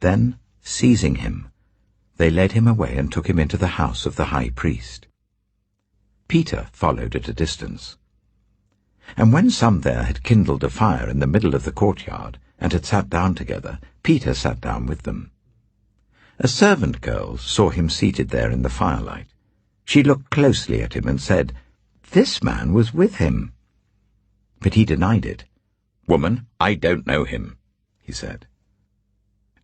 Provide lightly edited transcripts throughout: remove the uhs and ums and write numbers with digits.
Then, seizing him, they led him away and took him into the house of the high priest. Peter followed at a distance. And when some there had kindled a fire in the middle of the courtyard, and had sat down together, Peter sat down with them. A servant girl saw him seated there in the firelight. She looked closely at him and said, "This man was with him." But he denied it. "Woman, I don't know him," he said.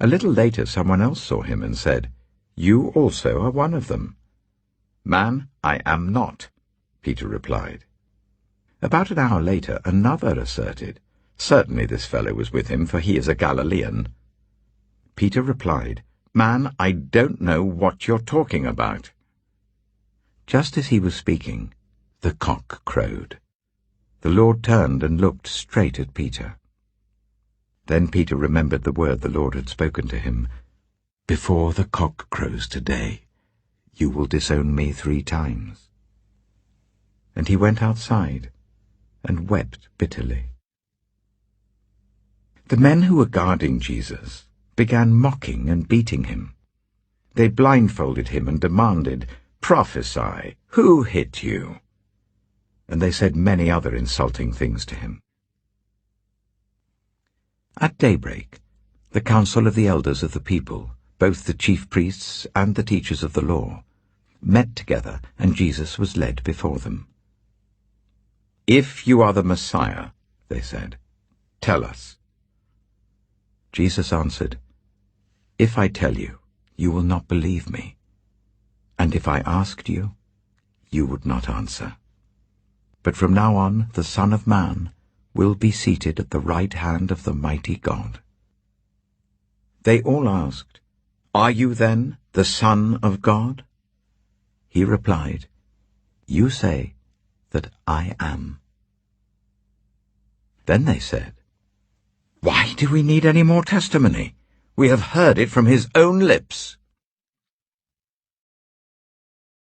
A little later someone else saw him and said, "You also are one of them." "Man, I am not," Peter replied. About an hour later another asserted, "Certainly this fellow was with him, for he is a Galilean." Peter replied, "Man, I don't know what you're talking about." Just as he was speaking, the cock crowed. The Lord turned and looked straight at Peter. Then Peter remembered the word the Lord had spoken to him, "Before the cock crows today, you will disown me 3 times." And he went outside and wept bitterly. The men who were guarding Jesus began mocking and beating him. They blindfolded him and demanded, "Prophesy, who hit you?" And they said many other insulting things to him. At daybreak, the council of the elders of the people, both the chief priests and the teachers of the law, met together, and Jesus was led before them. "If you are the Messiah," they said, "tell us." Jesus answered, "If I tell you, you will not believe me. And if I asked you, you would not answer. But from now on the Son of Man will be seated at the right hand of the mighty God." They all asked, "Are you then the Son of God?" He replied, "You say that I am." Then they said, "Why do we need any more testimony? We have heard it from his own lips."